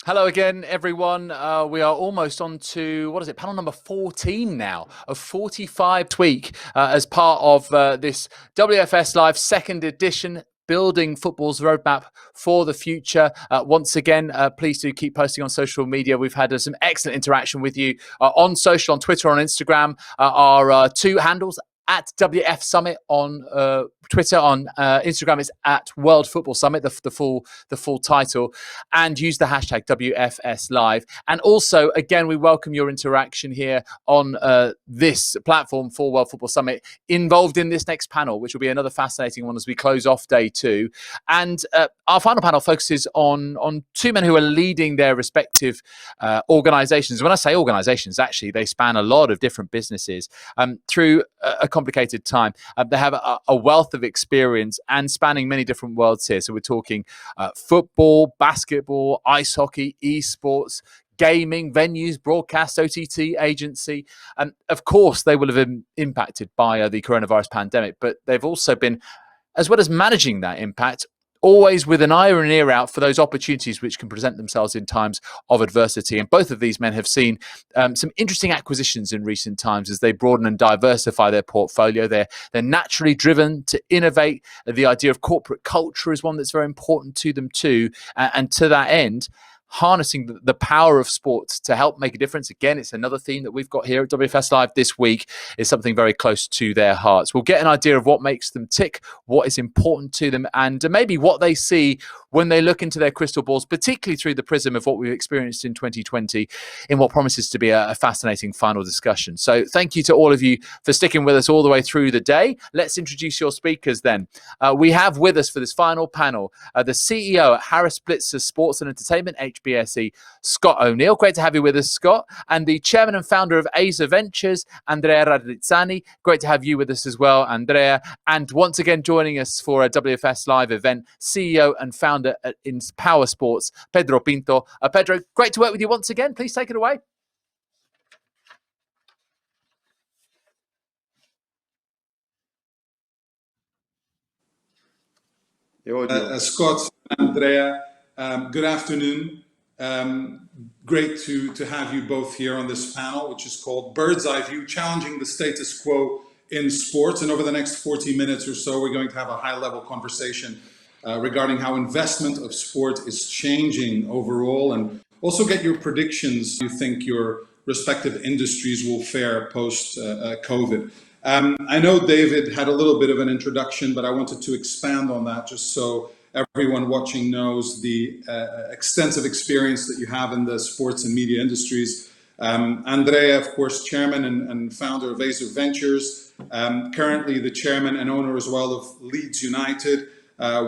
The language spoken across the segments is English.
Hello again, everyone. We are almost on to, what is it, panel number 14 now, of 45 week as part of this WFS Live second edition, building football's roadmap for the future. Once again, please do keep posting on social media. We've had some excellent interaction with you on social, on Twitter, on Instagram. Our two handles at WF Summit on Twitter, on Instagram it's at World Football Summit, the full title, and use the hashtag WFS Live. And also, again, we welcome your interaction here on this platform for World Football Summit, involved in this next panel, which will be another fascinating one as we close off day two. And our final panel focuses on two men who are leading their respective organizations. When I say organizations, actually, they span a lot of different businesses through a complicated time. They have a wealth of experience and spanning many different worlds here. So we're talking football, basketball, ice hockey, esports, gaming, venues, broadcast, OTT agency. And of course, they will have been impacted by the coronavirus pandemic, but they've also been, as well as managing that impact, always with an eye and an ear out for those opportunities which can present themselves in times of adversity. And both of these men have seen some interesting acquisitions in recent times as they broaden and diversify their portfolio. They're naturally driven to innovate. The idea of corporate culture is one that's very important to them too. And to that end, harnessing the power of sports to help make a difference. Again, it's another theme that we've got here at WFS Live this week, is something very close to their hearts. We'll get an idea of what makes them tick, what is important to them, and maybe what they see when they look into their crystal balls, particularly through the prism of what we've experienced in 2020, in what promises to be a fascinating final discussion. So thank you to all of you for sticking with us all the way through the day. Let's introduce your speakers then. We have with us for this final panel the CEO at Harris Blitzer Sports and Entertainment, HBSE, Scott ONeill. Great to have you with us, Scott. And the chairman and founder of Aser Ventures, Andrea Radrizzani. Great to have you with us as well, Andrea. And once again, joining us for a WFS Live event, CEO and founder in Power Sports, Pedro Pinto. Pedro, great to work with you once again. Please take it away. Scott, Andrea, good afternoon. Great to have you both here on this panel, which is called Bird's Eye View, Challenging the Status Quo in Sports. And over the next 40 minutes or so, we're going to have a high-level conversation regarding how investment of sport is changing overall, and also get your predictions. You think your respective industries will fare post-COVID. I know David had a little bit of an introduction, but I wanted to expand on that just so everyone watching knows the extensive experience that you have in the sports and media industries. Andrea, of course, chairman and founder of Aser Ventures, currently the chairman and owner as well of Leeds United.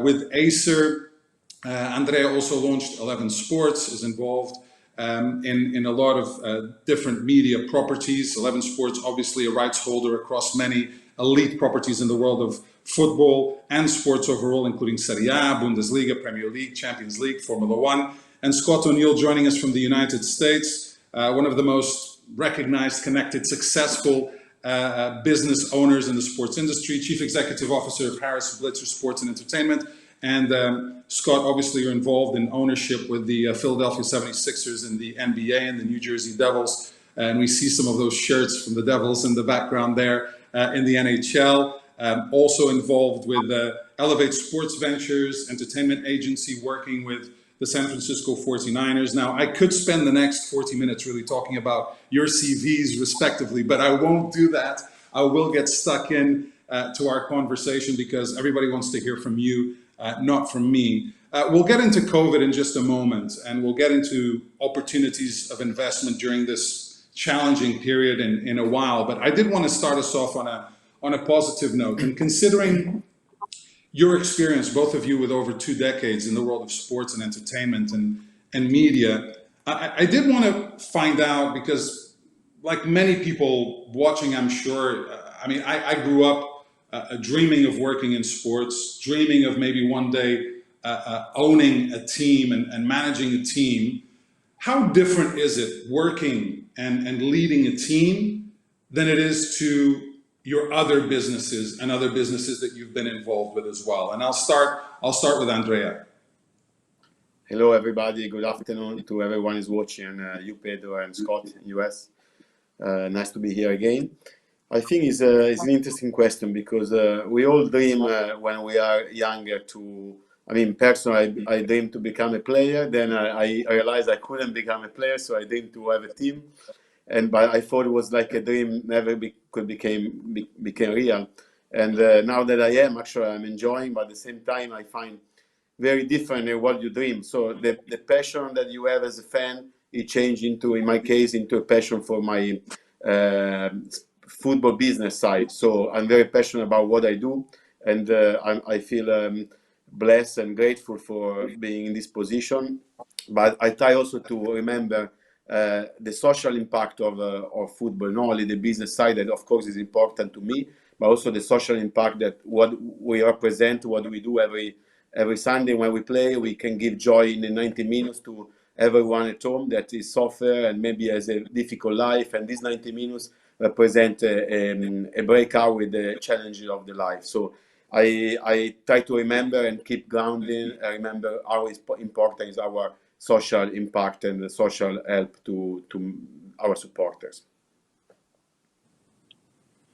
With Aser, Andrea also launched 11 Sports, is involved in a lot of different media properties. 11 Sports, obviously a rights holder across many elite properties in the world of football and sports overall, including Serie A, Bundesliga, Premier League, Champions League, Formula One. And Scott ONeill joining us from the United States, one of the most recognized, connected, successful business owners in the sports industry, Chief Executive Officer of Harris Blitzer Sports and Entertainment. And Scott, obviously you're involved in ownership with the Philadelphia 76ers and the NBA and the New Jersey Devils. And we see some of those shirts from the Devils in the background there in the NHL. Also involved with Elevate Sports Ventures, entertainment agency, working with the San Francisco 49ers. Now, I could spend the next 40 minutes really talking about your CVs respectively, but I won't do that. I will get stuck in to our conversation because everybody wants to hear from you, not from me. We'll get into COVID in just a moment, and we'll get into opportunities of investment during this challenging period in a while. But I did want to start us off on a positive note. And considering your experience, both of you with over 2 decades in the world of sports and entertainment and media, I did want to find out, because like many people watching, I'm sure, I mean, I grew up dreaming of working in sports, dreaming of maybe one day owning a team and managing a team. How different is it working and leading a team than it is to your other businesses and other businesses that you've been involved with as well? And I'll start with Andrea. Hello, everybody. Good afternoon to everyone who's watching. You, Pedro, and Scott, US. Nice to be here again. I think it's an interesting question because we all dream when we are younger to. I mean, personally, I dreamed to become a player. Then I realized I couldn't become a player, so I dreamed to have a team. But I thought it was like a dream never became real. And now that I am, actually, I'm enjoying. But at the same time, I find very different in what you dream. So the passion that you have as a fan, it changed into, in my case, into a passion for my football business side. So I'm very passionate about what I do, and I feel blessed and grateful for being in this position. But I try also to remember the social impact of football, not only the business side that of course is important to me, but also the social impact that what we represent, what we do every Sunday when we play. We can give joy in the 90 minutes to everyone at home that is suffer and maybe has a difficult life, and these 90 minutes represent a breakout with the challenges of the life. So I try to remember and keep grounding. I remember how important is our social impact and the social help to our supporters.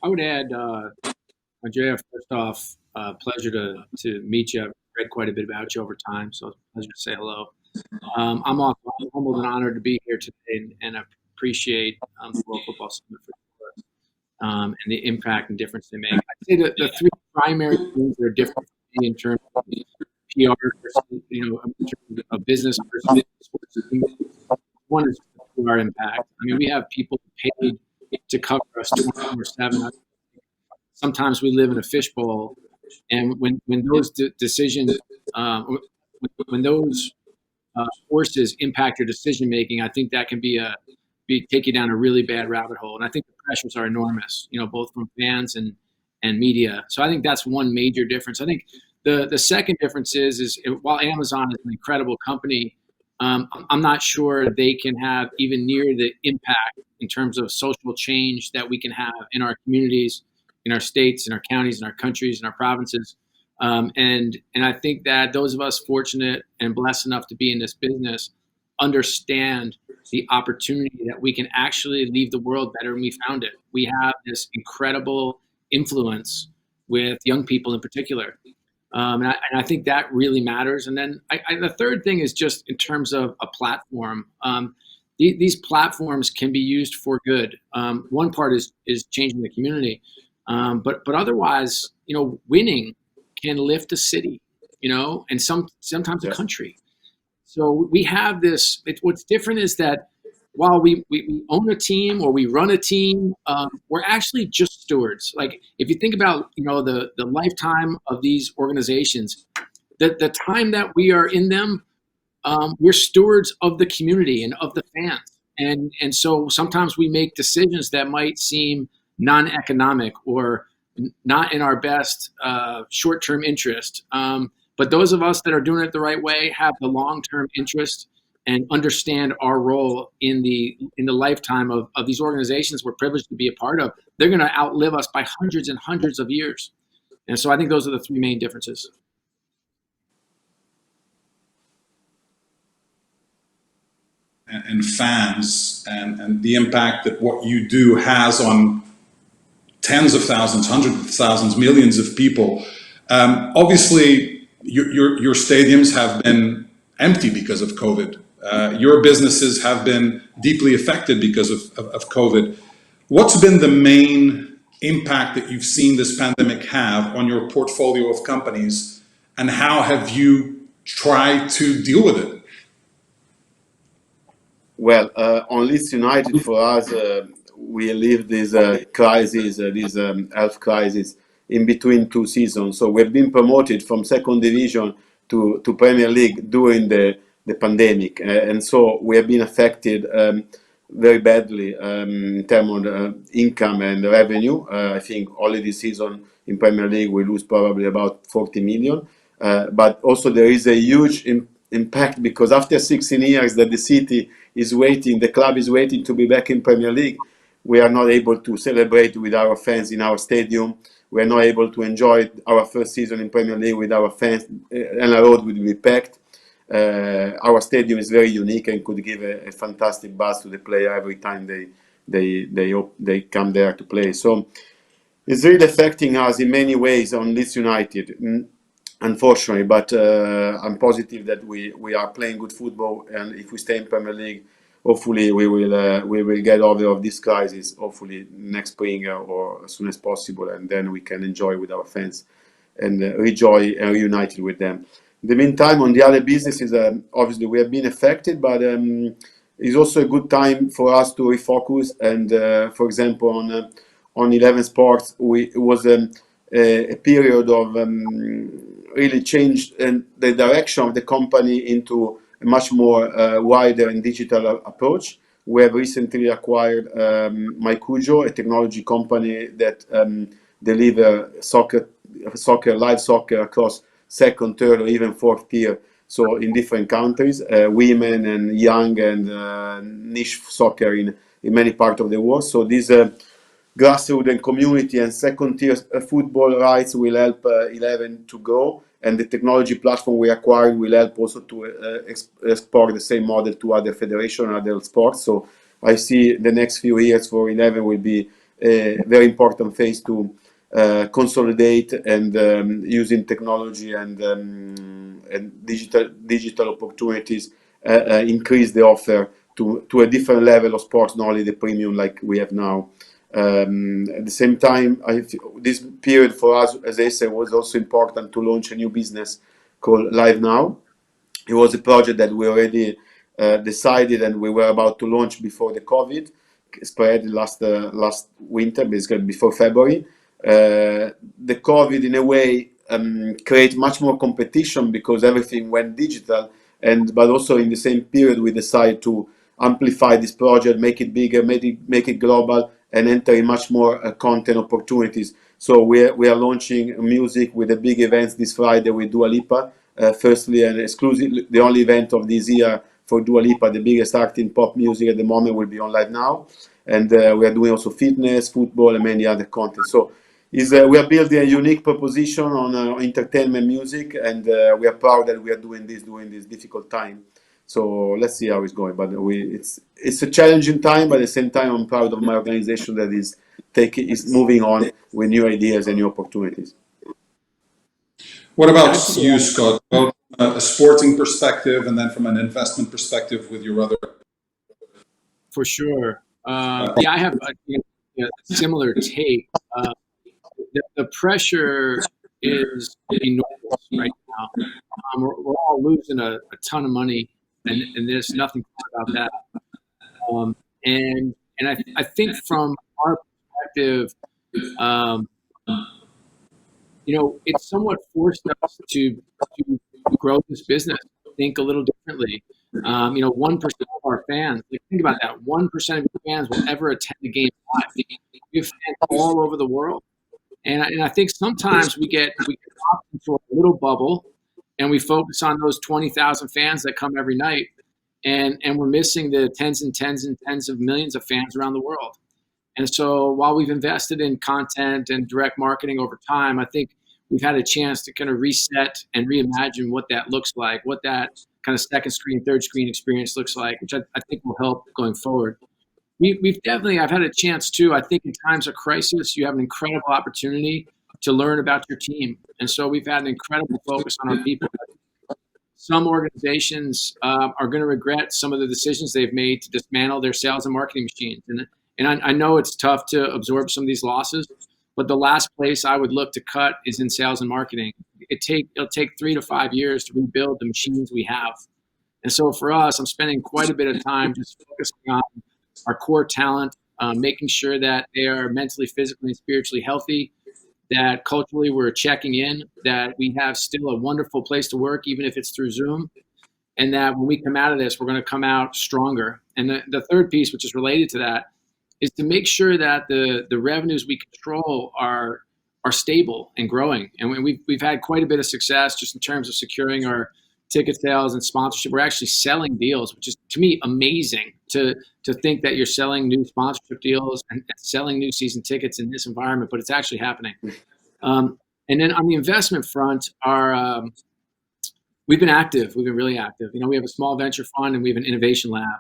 I would add, Andrea, first off, pleasure to meet you. I've read quite a bit about you over time, so it's a pleasure to say hello. I'm also humbled and honored to be here today and appreciate the World Football Summit for and the impact and difference they make. I'd say that the three primary things that are different for me in terms of PR versus, in terms of business versus sports. One is the PR impact. I mean, we have people paid to cover us 24/7. Sometimes we live in a fishbowl, and when those decisions, when those forces impact your decision making, I think that can take you down a really bad rabbit hole. And I think the pressures are enormous, both from fans and media. So I think that's one major difference. I think the second difference is while Amazon is an incredible company, I'm not sure they can have even near the impact in terms of social change that we can have in our communities, in our states, in our counties, in our countries, in our provinces. And I think that those of us fortunate and blessed enough to be in this business understand the opportunity that we can actually leave the world better than we found it. We have this incredible influence with young people in particular. And I think that really matters. And then the third thing is just in terms of a platform. These platforms can be used for good. One part is changing the community. But otherwise, winning can lift a city, and sometimes a country. So we have this. What's different is that while we own a team or we run a team, we're actually just stewards. Like if you think about the lifetime of these organizations, the time that we are in them, we're stewards of the community and of the fans. And so sometimes we make decisions that might seem non-economic or not in our best short-term interest. But those of us that are doing it the right way have the long-term interest and understand our role in the lifetime of these organizations we're privileged to be a part of. They're going to outlive us by hundreds and hundreds of years. And so I think those are the three main differences. And fans and the impact that what you do has on tens of thousands, hundreds of thousands, millions of people. Obviously, your stadiums have been empty because of COVID. Your businesses have been deeply affected because of COVID. What's been the main impact that you've seen this pandemic have on your portfolio of companies, and how have you tried to deal with it? Well, on Leeds United, for us, we lived this crisis, this health crisis, in between two seasons. So we've been promoted from second division to Premier League during the pandemic, and so we have been affected very badly in terms of income and revenue. I think only this season in Premier League we lose probably about 40 million, but also there is a huge impact because after 16 years that the city is waiting, the club is waiting to be back in Premier League, we are not able to celebrate with our fans in our stadium. We are not able to enjoy our first season in Premier Leigh with our fans, and the road will be packed. our stadium is very unique and could give a fantastic buzz to the player every time they come there to play. So it's really affecting us in many ways on Leeds United, unfortunately. But I'm positive that we are playing good football, and if we stay in Premier League, hopefully we will get over of this crisis. Hopefully next spring or as soon as possible, and then we can enjoy with our fans and rejoy and reunited with them. In the meantime, on the other businesses, obviously we have been affected, but it's also a good time for us to refocus. And for example, on 11 Sports, it was a period of really change the direction of the company into a much more wider and digital approach. We have recently acquired MyCujo, a technology company that deliver live soccer across second, third, or even fourth tier. So in different countries, women and young and niche soccer in many parts of the world. So these grassroots and community and second tier football rights will help 11 to grow, and the technology platform we acquired will help also to export the same model to other federations and other sports. So I see the next few years for 11 will be a very important phase to consolidate and using technology and digital opportunities increase the offer to a different level of sports, not only the premium like we have now. At the same time, this period for us, as I said, was also important to launch a new business called Live Now. It was a project that we already decided and we were about to launch before the COVID spread last winter, basically before February. The COVID, in a way, create much more competition because everything went digital, but also in the same period we decided to amplify this project, make it bigger, make it global, and enter in much more content opportunities. So we are launching music with the big events this Friday with Dua Lipa. Firstly, and exclusively, the only event of this year for Dua Lipa, the biggest act in pop music at the moment, will be on Live Now. And we are doing also fitness, football, and many other content. So we are building a unique proposition on entertainment music, and we are proud that we are doing this during this difficult time. So let's see how it's going. But it's a challenging time, but at the same time, I'm proud of my organization that is moving on with new ideas and new opportunities. What about you, Scott? Both a sporting perspective and then from an investment perspective with your other. For sure. Yeah, I have a similar take. The pressure is enormous right now. We're all losing a ton of money, and there's nothing about that. And I think from our perspective, it's somewhat forced us to grow this business, think a little differently. 1% of our fans, think about that, 1% of your fans will ever attend a game live. We have fans all over the world. And I think sometimes we get locked into a little bubble and we focus on those 20,000 fans that come every night. And we're missing the tens and tens and tens of millions of fans around the world. And so while we've invested in content and direct marketing over time, I think we've had a chance to kind of reset and reimagine what that looks like, what that kind of second screen, third screen experience looks like, which I think will help going forward. I've had a chance too. I think in times of crisis, you have an incredible opportunity to learn about your team. And so we've had an incredible focus on our people. Some organizations are going to regret some of the decisions they've made to dismantle their sales and marketing machines. And I know it's tough to absorb some of these losses, but the last place I would look to cut is in sales and marketing. It'll take 3 to 5 years to rebuild the machines we have. And so for us, I'm spending quite a bit of time just focusing on our core talent, making sure that they are mentally, physically, and spiritually healthy, that culturally we're checking in, that we have still a wonderful place to work, even if it's through Zoom, and that when we come out of this, we're going to come out stronger. And the third piece, which is related to that, is to make sure that the revenues we control are stable and growing. And we've had quite a bit of success just in terms of securing our ticket sales and sponsorship. We're actually selling deals, which is, to me, amazing to think that you're selling new sponsorship deals and selling new season tickets in this environment, but it's actually happening. And then on the investment front, We've been active. We've been really active. We have a small venture fund and we have an innovation lab.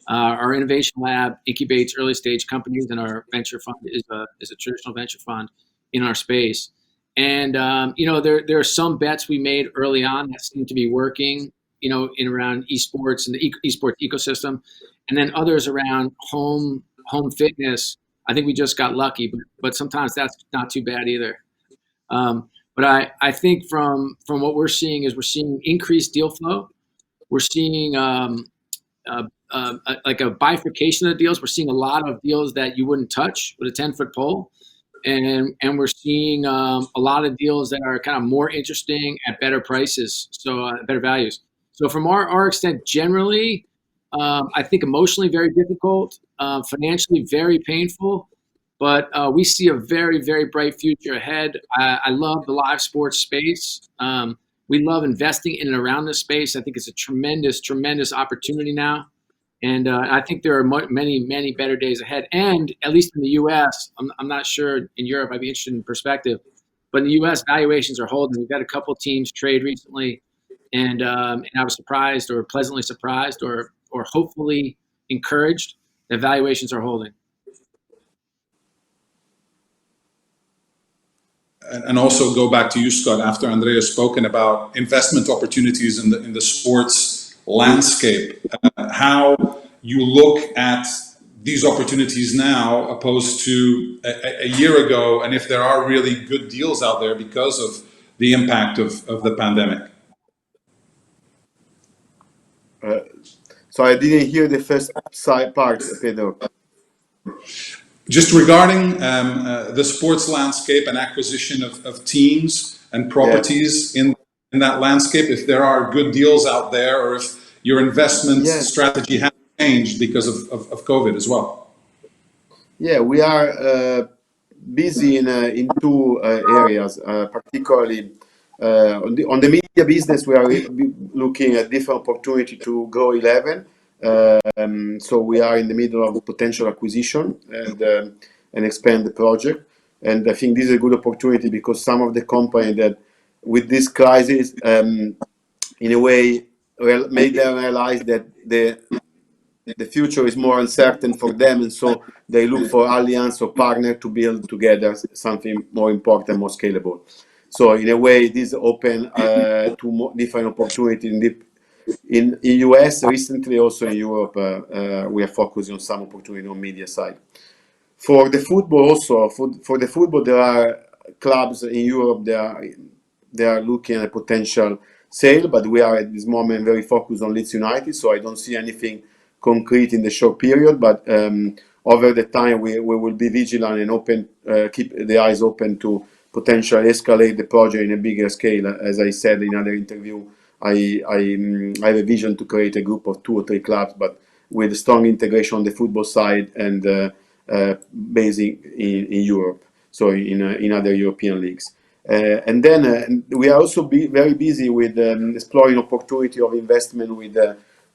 Our innovation lab incubates early stage companies, and our venture fund is a traditional venture fund in our space. And there are some bets we made early on that seem to be working, in around esports and the esports ecosystem, and then others around home fitness. I think we just got lucky, but sometimes that's not too bad either. But I think from what we're seeing is we're seeing increased deal flow. We're seeing like a bifurcation of deals. We're seeing a lot of deals that you wouldn't touch with a 10-foot pole. And we're seeing a lot of deals that are kind of more interesting at better prices, so better values. So from our extent, generally, I think emotionally very difficult, financially very painful, but we see a very, very bright future ahead. I love the live sports space. We love investing in and around this space. I think it's a tremendous, tremendous opportunity now. And I think there are many, many better days ahead. And at least in the U.S., I'm not sure in Europe, I'd be interested in perspective. But in the U.S., valuations are holding. We've had a couple of teams trade recently, and I was surprised or pleasantly surprised or hopefully encouraged that valuations are holding. And also go back to you, Scott, after Andrea spoken about investment opportunities in the sports landscape, how you look at these opportunities now opposed to a year ago, and if there are really good deals out there because of the impact of the pandemic. So I didn't hear the first side part, Pedro. Just regarding the sports landscape and acquisition of teams and properties in that landscape, if there are good deals out there, or if your investment strategy has changed because of COVID as well. Yeah, we are busy in two areas, particularly on the media business. We are looking at different opportunity to grow 11. So we are in the middle of potential acquisition and expand the project. And I think this is a good opportunity because some of the company that with this crisis, in a way, made them realize that the future is more uncertain for them, and so they look for alliance or partner to build together something more important, more scalable. So in a way, this open to different opportunities in US recently, also in Europe. We are focusing on some opportunity on media side. For the football, also for the football, there are clubs in Europe. They are looking at a potential sale, but we are at this moment very focused on Leeds United. So I don't see anything concrete in the short period, but over the time we will be vigilant and open, keep the eyes open to potentially escalate the project in a bigger scale. As I said in another interview, I have a vision to create a group of 2 or 3 clubs, but with strong integration on the football side and based in Europe, so in other European leagues. And then we are also very busy with exploring opportunity of investment with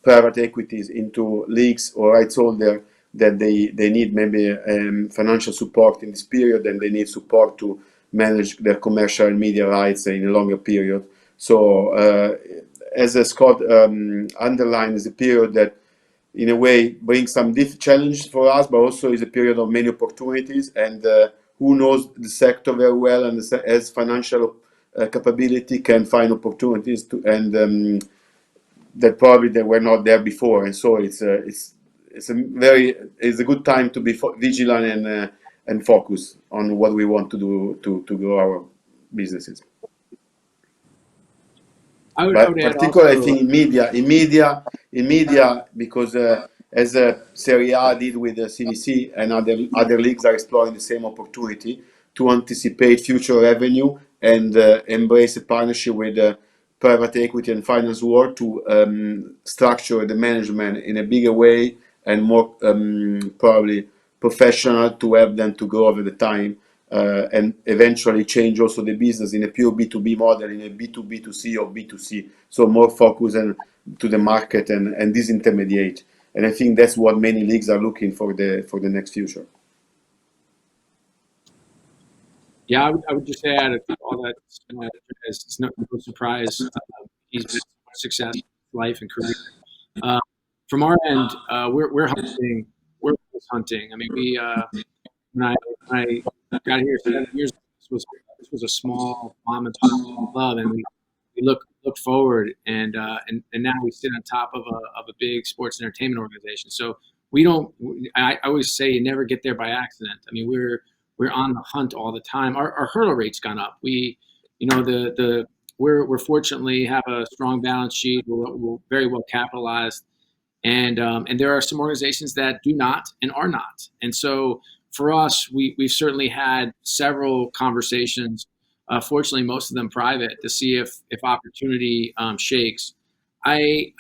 private equities into leagues or rights holder that they need maybe financial support in this period, and they need support to manage their commercial and media rights in a longer period. So as Scott underlined, is a period that in a way brings some challenges for us, but also is a period of many opportunities. And who knows the sector very well and has financial capability can find opportunities to, and that probably they were not there before. And so it's a good time to be vigilant and focus on what we want to do to grow our businesses. But particularly, I think in media, because as Serie A did with the CDC and other leagues are exploring the same opportunity to anticipate future revenue and embrace a partnership with private equity and finance world to structure the management in a bigger way and more probably professional to help them to grow over the time. And eventually change also the business in a pure B2B model, in a B2B2C or B2C. So more focus to the market and disintermediate. And I think that's what many leagues are looking for the next future. Yeah, I would just add all that. It's no surprise. he's had success in life and career. From our end, we're hunting. We're hunting. I mean, when I got here 7 years ago, this was a small mom and pop club, and we looked forward, and now we sit on top of a big sports entertainment organization. So we don't. I always say you never get there by accident. I mean, we're on the hunt all the time. Our hurdle rate's gone up. We're fortunately have a strong balance sheet. We're very well capitalized, and there are some organizations that do not and are not. And so for us, we've certainly had several conversations. Fortunately, most of them private, to see if opportunity shakes. I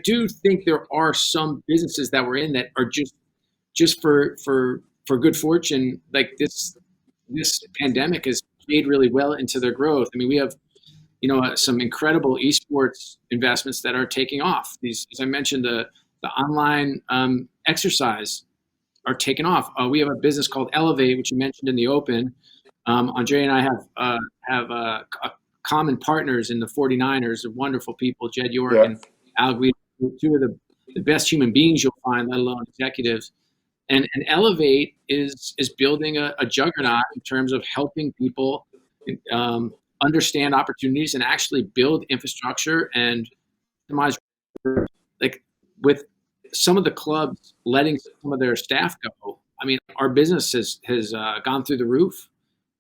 do think there are some businesses that we're in that are just for good fortune. Like this pandemic has played really well into their growth. I mean, we have some incredible esports investments that are taking off. These, as I mentioned, the online exercise are taking off. We have a business called Elevate, which you mentioned in the open. Andrea and I have common partners in the 49ers, of wonderful people, Jed York and Al Guido, two of the best human beings you'll find, let alone executives. And Elevate is building a juggernaut in terms of helping people understand opportunities and actually build infrastructure and optimize, like with some of the clubs letting some of their staff go. I mean, our business has gone through the roof.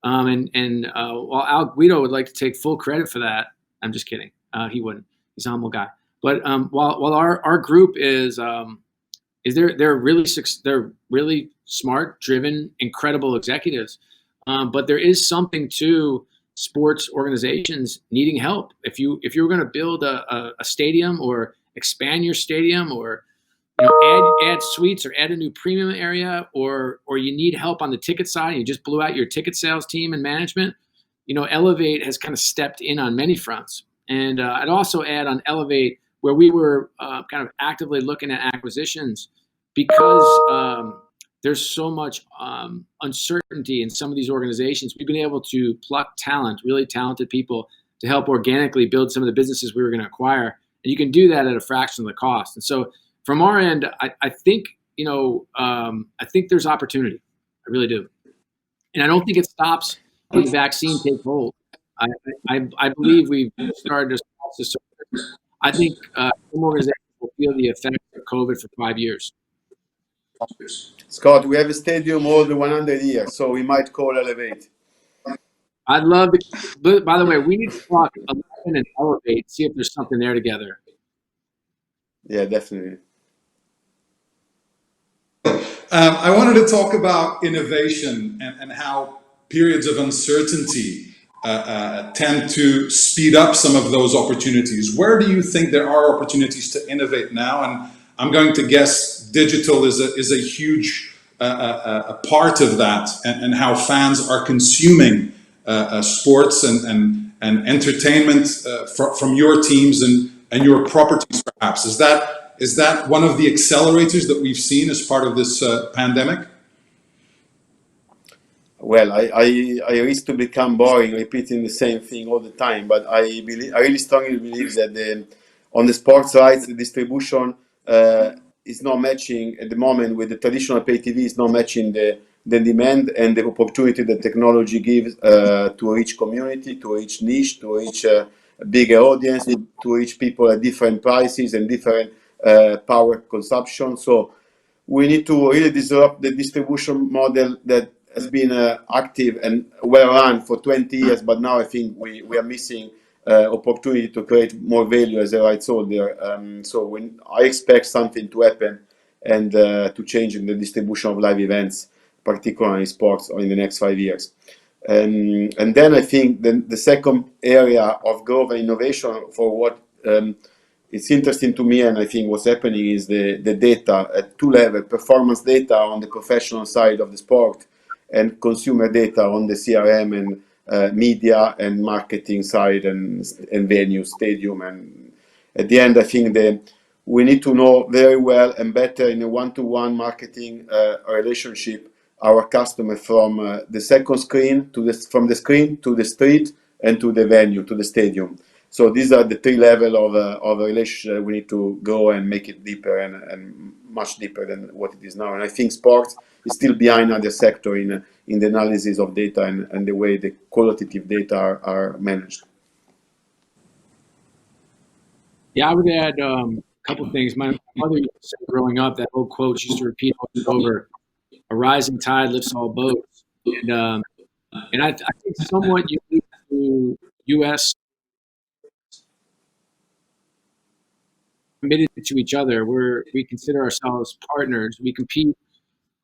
While Al Guido would like to take full credit for that, I'm just kidding. He wouldn't. He's a humble guy. But while our group they're really smart, driven, incredible executives. But there is something to sports organizations needing help. If you were going to build a stadium or expand your stadium, or add suites or add a new premium area, or you need help on the ticket side and you just blew out your ticket sales team and management, Elevate has kind of stepped in on many fronts. And I'd also add on Elevate, where we were kind of actively looking at acquisitions, because there's so much uncertainty in some of these organizations. We've been able to pluck talent, really talented people, to help organically build some of the businesses we were going to acquire. And you can do that at a fraction of the cost. And so from our end, I think there's opportunity. I really do. And I don't think it stops when the vaccine takes hold. I believe we've started to scratch the surface. I think some organizations will feel the effects of COVID for 5 years. Scott, we have a stadium older 100 years, so we might call Elevate. I'd love to. By the way, we need to talk 11 and Elevate, see if there's something there together. Yeah, definitely. I wanted to talk about innovation and how periods of uncertainty tend to speed up some of those opportunities. Where do you think there are opportunities to innovate now? And I'm going to guess digital is a huge a part of that, and how fans are consuming sports and entertainment from your teams and your properties, perhaps. Is that one of the accelerators that we've seen as part of this pandemic? Well, I risk to become boring repeating the same thing all the time, but I really strongly believe that on the sports rights, the distribution is not matching at the moment with the traditional pay TV. Is not matching the demand and the opportunity that technology gives to reach community, to reach niche, to reach a bigger audience, to reach people at different prices and different power consumption. So we need to really disrupt the distribution model that has been active and well run for 20 years, but now I think we are missing opportunity to create more value as a rights holder. So I expect something to happen and to change in the distribution of live events, particularly in sports, in the next 5 years. And then I think the second area of growth and innovation for what it's interesting to me, and I think what's happening is the data at two levels: performance data on the professional side of the sport, and consumer data on the CRM and media and marketing side and venue, stadium. And at the end, I think we need to know very well and better in a one-to-one marketing relationship our customer from the second screen from the screen to the street and to the venue, to the stadium. So these are the three levels of a relationship we need to go and make it deeper and much deeper than what it is now. And I think sports is still behind other sector in the analysis of data and the way the qualitative data are managed. Yeah, I would add a couple of things. My mother used to say growing up, that old quote she used to repeat over: "A rising tide lifts all boats." And I think somewhat unique to U.S. committed to each other. We consider ourselves partners. We compete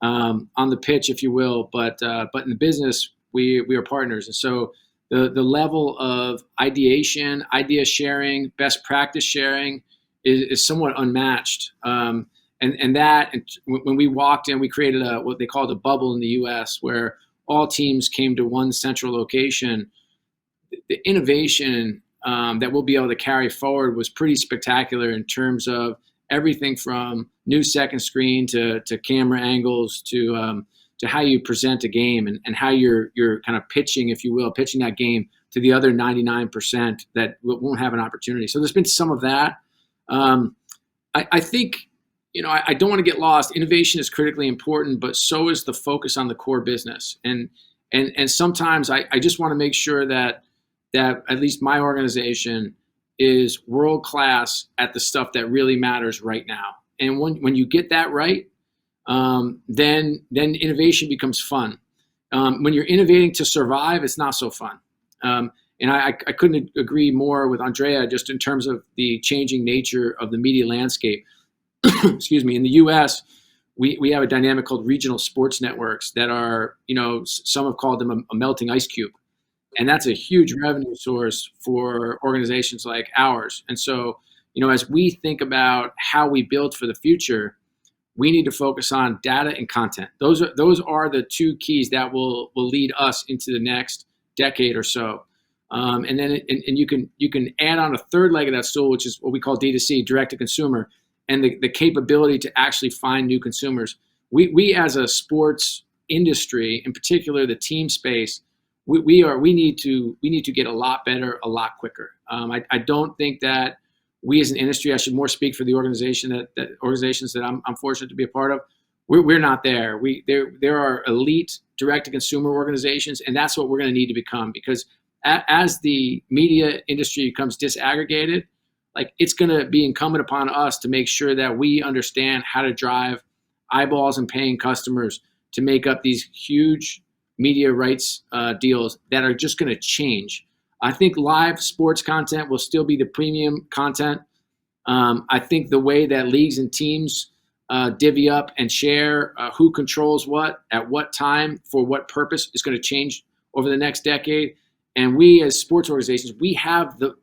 on the pitch, if you will, but in the business, we are partners. And so the level of ideation, idea sharing, best practice sharing is somewhat unmatched. And when we walked in, we created what they called a bubble in the U.S. where all teams came to one central location. The innovation that we'll be able to carry forward was pretty spectacular in terms of everything from new second screen to camera angles to how you present a game and how you're kind of pitching, if you will, pitching that game to the other 99% that won't have an opportunity. So there's been some of that. I think, I don't want to get lost. Innovation is critically important, but so is the focus on the core business. And sometimes I just want to make sure that at least my organization is world class at the stuff that really matters right now. And when you get that right, then innovation becomes fun. When you're innovating to survive, it's not so fun. And I couldn't agree more with Andrea just in terms of the changing nature of the media landscape. Excuse me. In the U.S., we have a dynamic called regional sports networks that are, some have called them a melting ice cube. And that's a huge revenue source for organizations like ours. And so, as we think about how we build for the future, we need to focus on data and content. Those are the two keys that will lead us into the next decade or so. And then you can add on a third leg of that stool, which is what we call D2C, direct to consumer, and the capability to actually find new consumers. We as a sports industry, in particular the team space, we need to get a lot better, a lot quicker. I don't think that we as an industry, I should more speak for the organizations that I'm fortunate to be a part of. We're not there. There are elite direct to consumer organizations, and that's what we're going to need to become, because as the media industry becomes disaggregated, it's going to be incumbent upon us to make sure that we understand how to drive eyeballs and paying customers to make up these huge media rights deals that are just going to change. I think live sports content will still be the premium content. I think the way that leagues and teams divvy up and share who controls what at what time for what purpose is going to change over the next decade. And we as sports organizations, we have the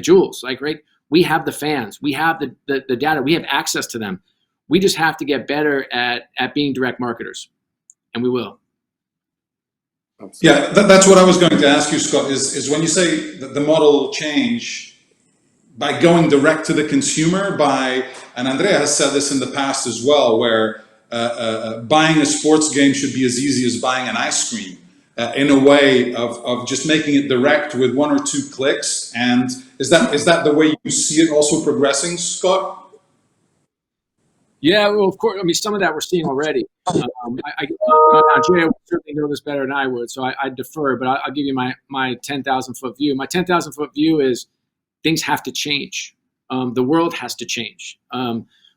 jewels, right? We have the fans, we have the data, we have access to them. We just have to get better at being direct marketers, and we will. Yeah, that's what I was going to ask you, Scott, is when you say that the model change by going direct to the consumer, and Andrea has said this in the past as well, where buying a sports game should be as easy as buying an ice cream, in a way of just making it direct with one or two clicks. And is that the way you see it also progressing, Scott? Yeah, well, of course. I mean, some of that we're seeing already. Andrea would certainly know this better than I would, so I defer. But I'll give you my 10,000-foot view. My 10,000-foot view is things have to change. The world has to change.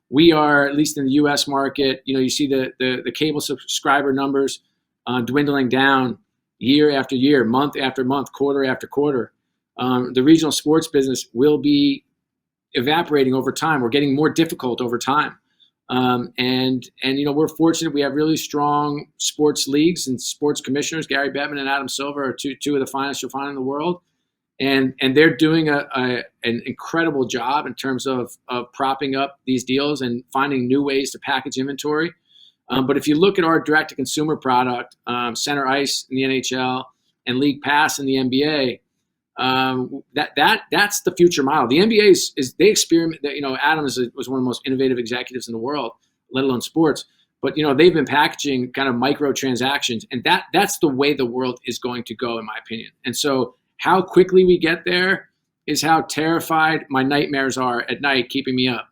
We are, at least in the U.S. market, you see the cable subscriber numbers dwindling down year after year, month after month, quarter after quarter. The regional sports business will be evaporating over time. We're getting more difficult over time. And we're fortunate. We have really strong sports leagues and sports commissioners. Gary Bettman and Adam Silver are two of the finest you'll find in the world. And they're doing an incredible job in terms of propping up these deals and finding new ways to package inventory. But if you look at our direct-to-consumer product, Center Ice in the NHL and League Pass in the NBA, that's the future model. The NBA is they experiment. Adam was one of the most innovative executives in the world, let alone sports. But they've been packaging kind of micro transactions, and that's the way the world is going to go, in my opinion. And so, how quickly we get there is how terrified my nightmares are at night, keeping me up.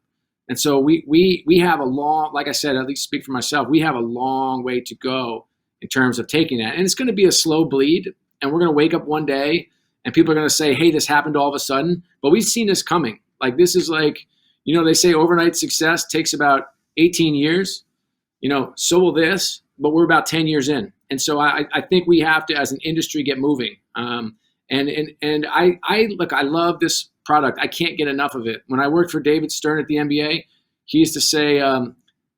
And so we have a long, like I said, at least speak for myself, we have a long way to go in terms of taking that. And it's going to be a slow bleed. And we're going to wake up one day and people are going to say, hey, this happened all of a sudden. But we've seen this coming. Like, this is like, they say overnight success takes about 18 years. So will this, but we're about 10 years in. And so I think we have to, as an industry, get moving. And I love this product. I can't get enough of it. When I worked for David Stern at the NBA, he used to say,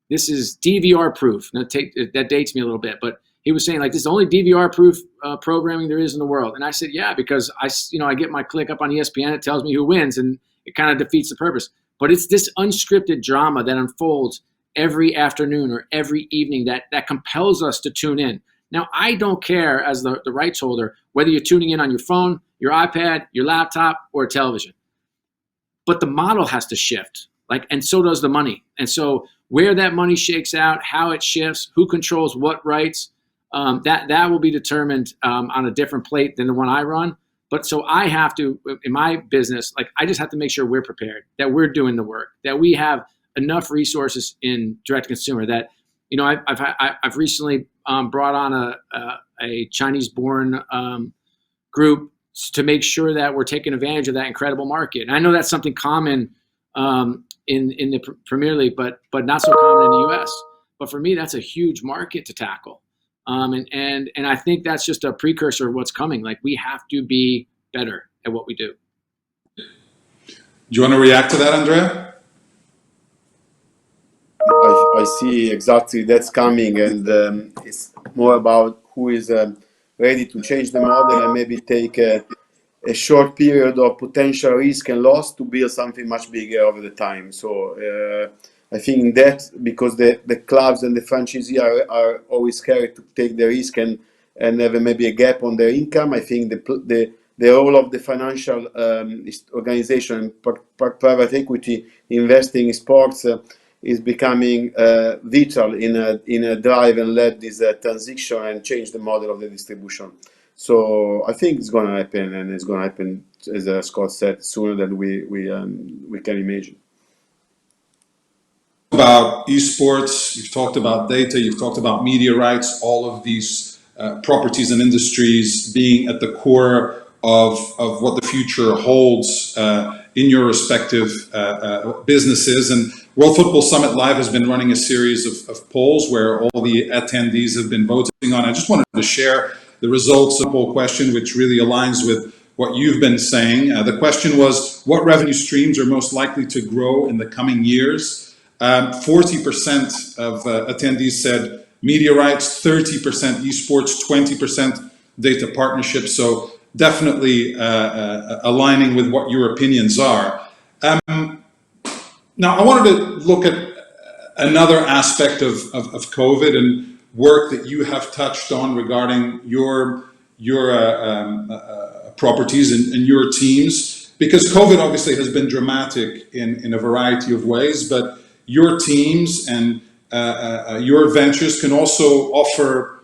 this is DVR proof. Now that dates me a little bit, but he was saying, like, this is the only DVR proof programming there is in the world. And I said, yeah, because I get my click up on ESPN, it tells me who wins, and it kind of defeats the purpose. But it's this unscripted drama that unfolds every afternoon or every evening that compels us to tune in. Now, I don't care, as the rights holder, whether you're tuning in on your phone, your iPad, your laptop, or television. But the model has to shift, and so does the money. And so where that money shakes out, how it shifts, who controls what rights, that will be determined on a different plate than the one I run. But so I have to, in my business, I just have to make sure we're prepared, that we're doing the work, that we have enough resources in direct consumer. That I've recently brought on a Chinese-born group to make sure that we're taking advantage of that incredible market. And I know that's something common in the Premier League, but not so common in the U.S. But for me, that's a huge market to tackle. And I think that's just a precursor of what's coming. We have to be better at what we do. Do you want to react to that, Andrea? I see exactly that's coming, and it's more about who is ready to change the model and maybe take a short period of potential risk and loss to build something much bigger over the time. So I think that because the clubs and the franchisees are always scared to take the risk and have maybe a gap on their income, I think the role of the financial organization, private equity investing in sports is becoming vital in a drive and lead this transition and change the model of the distribution. So I think it's going to happen, and it's going to happen, as Scott said, sooner than we can imagine. About esports, you've talked about data, you've talked about media rights, all of these properties and industries being at the core of what the future holds in your respective businesses. And World Football Summit Live has been running a series of polls where all the attendees have been voting on. I just wanted to share the results of the poll question, which really aligns with what you've been saying. The question was, what revenue streams are most likely to grow in the coming years? 40% of attendees said media rights, 30% esports, 20% data partnerships. So definitely aligning with what your opinions are. Now, I wanted to look at another aspect of COVID and work that you have touched on regarding your properties and your teams, because COVID obviously has been dramatic in a variety of ways, but your teams and your ventures can also offer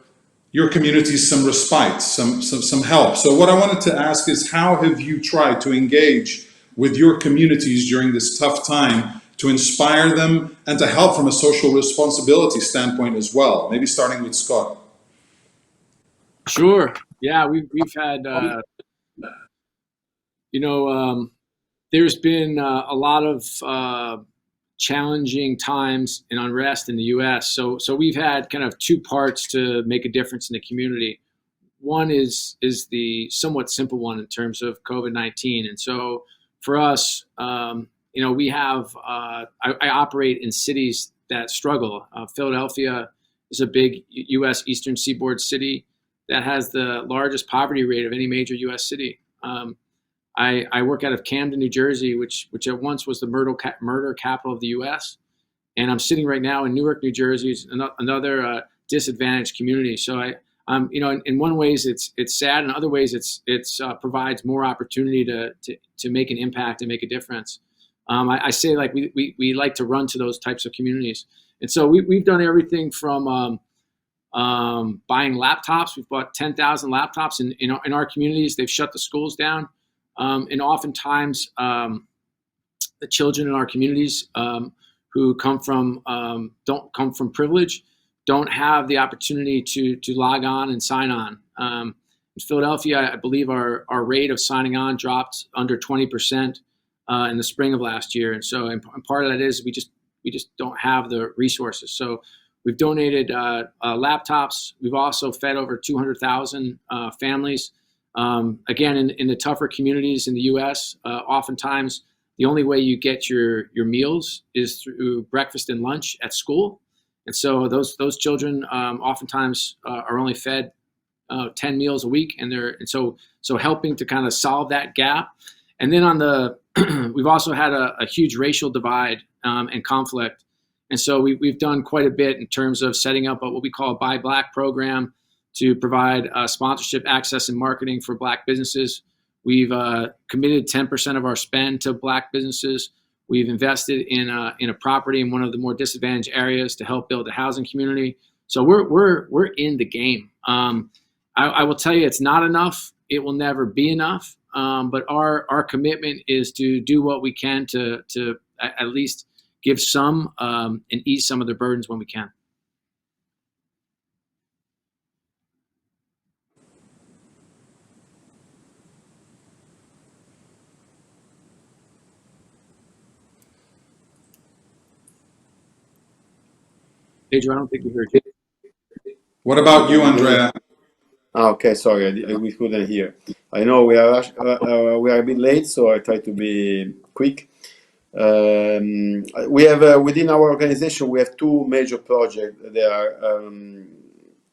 your communities some respite, some help. So what I wanted to ask is, how have you tried to engage with your communities during this tough time to inspire them and to help from a social responsibility standpoint as well? Maybe starting with Scott. Sure. Yeah, we've had, there's been a lot of challenging times and unrest in the U.S. So we've had kind of two parts to make a difference in the community. One is the somewhat simple one in terms of COVID-19. And so for us, we have, I operate in cities that struggle. Philadelphia is a big U.S. Eastern Seaboard city that has the largest poverty rate of any major U.S. city. I work out of Camden, New Jersey, which at once was the murder capital of the U.S. And I'm sitting right now in Newark, New Jersey, another disadvantaged community. So in one ways it's sad, in other ways it's provides more opportunity to make an impact and make a difference. I say we like to run to those types of communities, and so we've done everything from buying laptops. We've bought 10,000 laptops in our communities. They've shut the schools down. And oftentimes the children in our communities who don't come from privilege don't have the opportunity to log on and sign on. In Philadelphia, I believe our rate of signing on dropped under 20% in the spring of last year, and so and part of that is we just don't have the resources. So we've donated laptops. We've also fed over 200,000 families. Again, in the tougher communities in the U.S., oftentimes the only way you get your meals is through breakfast and lunch at school, and so those children oftentimes are only fed 10 meals a week, and so helping to kind of solve that gap. And then we've also had a huge racial divide and conflict, and so we've done quite a bit in terms of setting up what we call a Buy Black program to provide sponsorship, access, and marketing for Black businesses. We've committed 10% of our spend to Black businesses. We've invested in a property in one of the more disadvantaged areas to help build a housing community. So we're in the game. I will tell you, it's not enough. It will never be enough. But our commitment is to do what we can to at least give some and ease some of the burdens when we can. Pedro, I don't think we heard you. What about you, Andrea? Okay, sorry, we couldn't hear. I know we are a bit late, so I try to be quick. We have within our organization we have two major projects that are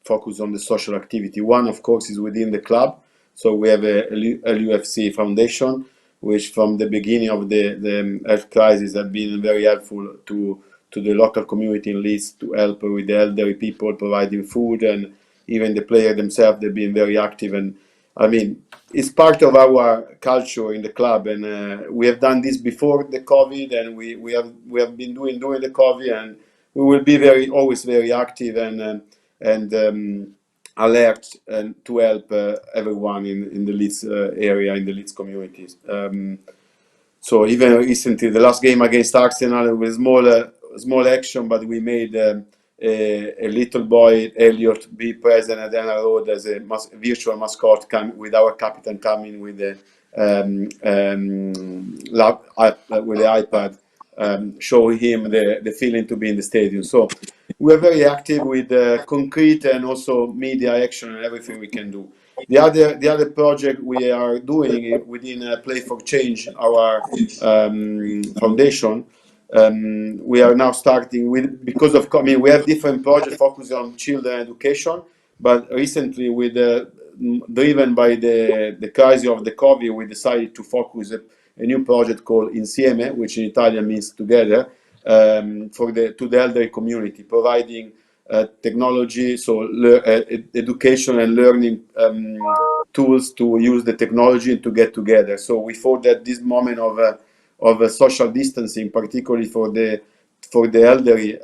focused on the social activity. One, of course, is within the club. So we have a UFC Foundation, which from the beginning of the health crisis have been very helpful to the local community in Leeds to help with the elderly people, providing food, and even the players themselves, they've been very active. And I mean, it's part of our culture in the club, and we have done this before the COVID, and we have been doing during the COVID, and we will be always very active and alert and to help everyone in the Leeds area, in the Leeds communities. So even recently, the last game against Arsenal was small action, but we made a little boy, Elliot, be present at Anna Road as a virtual mascot with our captain coming with the iPad, showing him the feeling to be in the stadium. So we're very active with concrete and also media action and everything we can do. The other project we are doing within Play for Change, our foundation. We are now starting with, because of, I mean, we have different projects focused on children education, but recently driven by the crisis of the COVID, we decided to focus a new project called Insieme, which in Italian means together, to the elderly community, providing technology, so education and learning tools to use the technology and to get together. So we thought that this moment of social distancing, particularly for the elderly,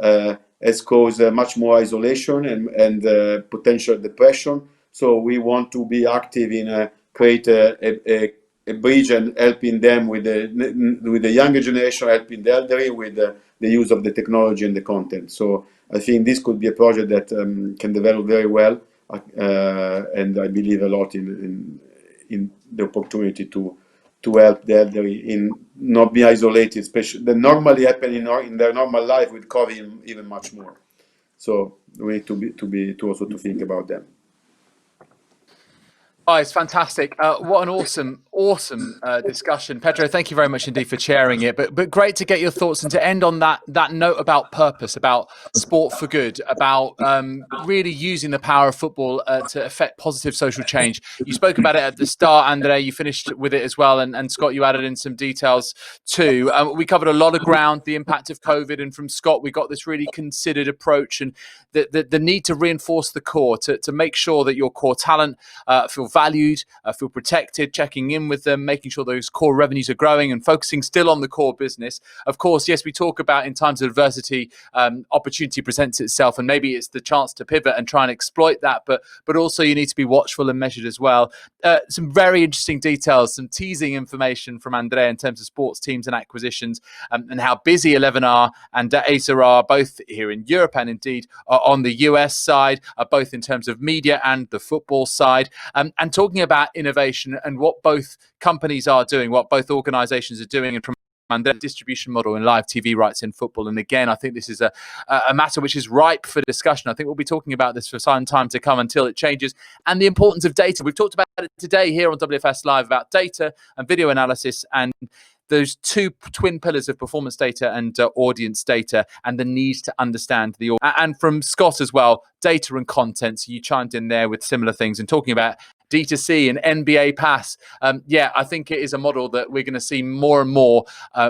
has caused much more isolation and potential depression. So we want to be active in create a bridge and helping them with the younger generation, helping the elderly with the use of the technology and the content. So I think this could be a project that can develop very well, and I believe a lot in the opportunity to help the elderly in not be isolated, especially that normally happen in their normal life with COVID even much more. So we need to also think about them. Oh, it's fantastic. What an awesome discussion. Pedro, thank you very much indeed for sharing it. But great to get your thoughts and to end on that note about purpose, about sport for good, about really using the power of football to affect positive social change. You spoke about it at the start, Andrea, you finished with it as well. And Scott, you added in some details too. We covered a lot of ground, the impact of COVID. And from Scott, we got this really considered approach and the need to reinforce the core, to make sure that your core talent feel valued, feel protected, checking in in with them, making sure those core revenues are growing and focusing still on the core business. Of course, yes, we talk about in times of adversity, opportunity presents itself, and maybe it's the chance to pivot and try and exploit that. But also you need to be watchful and measured as well. Some very interesting details, some teasing information from Andrea in terms of sports teams and acquisitions, and how busy 11R and Aser are, both here in Europe and indeed on the US side, both in terms of media and the football side, and talking about innovation and what both companies are doing, what both organizations are doing, and from the distribution model in live TV rights in football. And again, I think this is a matter which is ripe for discussion. I think we'll be talking about this for some time to come until it changes. And the importance of data. We've talked about it today here on WFS Live about data and video analysis and those two twin pillars of performance data and audience data, and the need to understand the and from Scott as well, data and content. So you chimed in there with similar things and talking about D2C and NBA Pass. I think it is a model that we're going to see more and more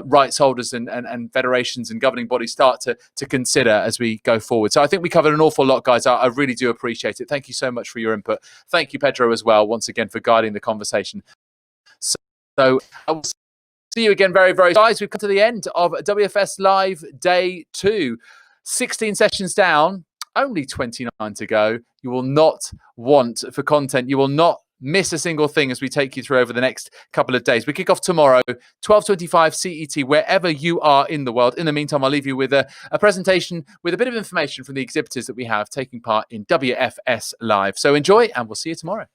rights holders and federations and governing bodies start to consider as we go forward. So I think we covered an awful lot, guys. I really do appreciate it. Thank you so much for your input. Thank you, Pedro, as well, once again, for guiding the conversation. So I will see you again very, very soon. Guys, we've come to the end of WFS Live Day 2. 16 sessions down, only 29 to go. You will not want for content. You will not miss a single thing as we take you through over the next couple of days. We kick off tomorrow, 12:25 CET, wherever you are in the world. In the meantime, I'll leave you with a presentation with a bit of information from the exhibitors that we have taking part in WFS Live. So enjoy, and we'll see you tomorrow.